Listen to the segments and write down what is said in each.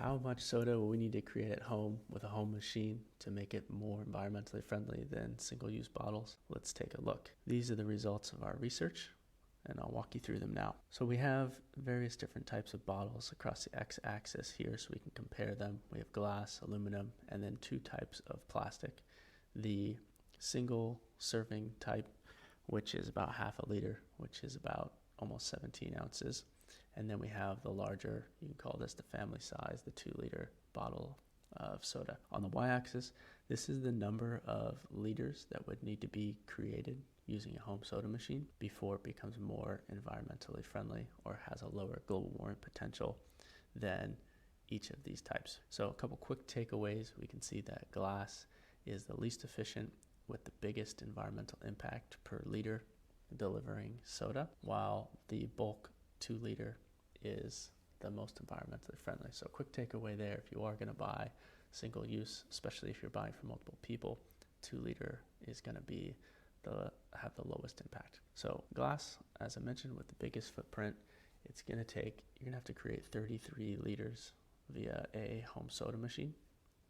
How much soda will we need to create at home with a home machine to make it more environmentally friendly than single-use bottles? Let's take a look. These are the results of our research, and I'll walk you through them now. So we have various different types of bottles across the x-axis here so we can compare them. We have glass, aluminum, and then two types of plastic. The single serving type, which is about half a liter, which is about almost 17 ounces. And then we have the larger, you can call this the family size, the 2-liter bottle of soda. On the y-axis, this is the number of liters that would need to be created using a home soda machine before it becomes more environmentally friendly or has a lower global warming potential than each of these types. So a couple quick takeaways. We can see that glass is the least efficient with the biggest environmental impact per liter delivering soda, while the bulk 2-liter is the most environmentally friendly. So quick takeaway there, if you are going to buy single use, especially if you're buying for multiple people, 2-liter is going to have the lowest impact. So glass, as I mentioned, with the biggest footprint, you're going to have to create 33 liters via a home soda machine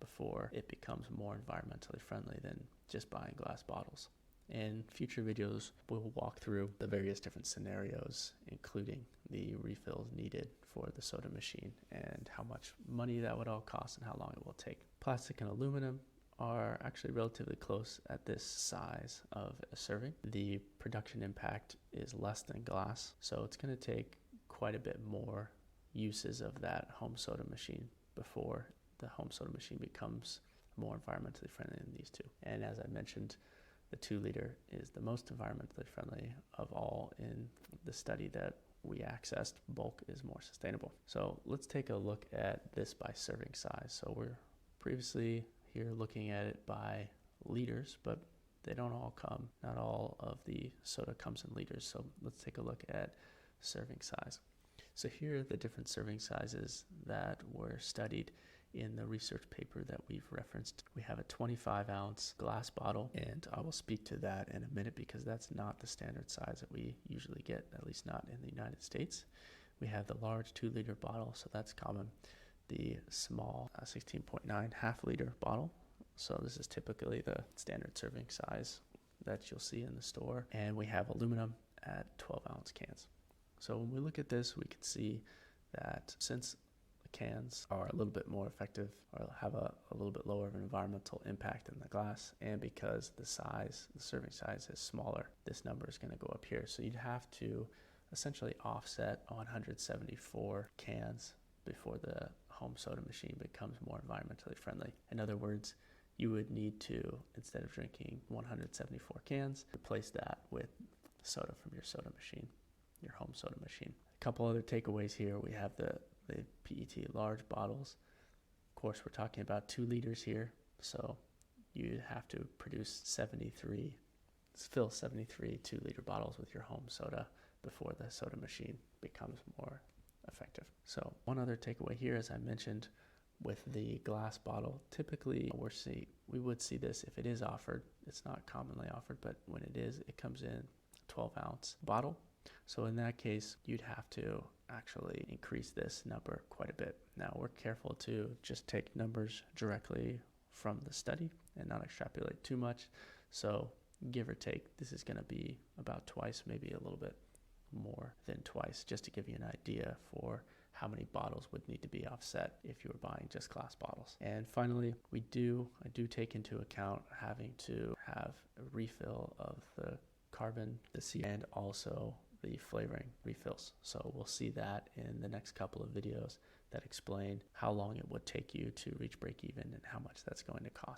before it becomes more environmentally friendly than just buying glass bottles. In future videos, we'll walk through the various different scenarios, including the refills needed for the soda machine and how much money that would all cost and how long it will take. Plastic and aluminum are actually relatively close at this size of a serving. The production impact is less than glass, so it's going to take quite a bit more uses of that home soda machine before the home soda machine becomes more environmentally friendly than these two. And as I mentioned, the 2-liter is the most environmentally friendly of all in the study that we accessed. Bulk is more sustainable. So let's take a look at this by serving size. So we're previously here looking at it by liters, but they don't all come. Not all of the soda comes in liters. So let's take a look at serving size. So here are the different serving sizes that were studied in the research paper that we've referenced. We have a 25-ounce glass bottle, and I will speak to that in a minute because that's not the standard size that we usually get, at least not in the United States. We have the large 2-liter bottle, so that's common. The small 16.9 half-liter bottle, so this is typically the standard serving size that you'll see in the store. And we have aluminum at 12-ounce cans. So when we look at this, we can see that since cans are a little bit more effective or have a little bit lower of an environmental impact than the glass, and because the serving size is smaller, this number is going to go up here. So you'd have to essentially offset 174 cans before the home soda machine becomes more environmentally friendly. In other words, you would need to, instead of drinking 174 cans, replace that with soda from your soda machine, your home soda machine. A couple other takeaways here. We have the PET large bottles. Of course, we're talking about 2 liters here, so you'd have to fill 73 2-liter bottles with your home soda before the soda machine becomes more effective. So one other takeaway here, as I mentioned, with the glass bottle, typically we would see this if it is offered. It's not commonly offered, but when it is, it comes in a 12-ounce bottle. So in that case, you'd have to actually increase this number quite a bit. Now, we're careful to just take numbers directly from the study and not extrapolate too much. So give or take, this is going to be about twice, maybe a little bit more than twice, just to give you an idea for how many bottles would need to be offset if you were buying just glass bottles. And finally, I do take into account having to have a refill of the carbon, the C, and also the flavoring refills. So we'll see that in the next couple of videos that explain how long it would take you to reach break even and how much that's going to cost.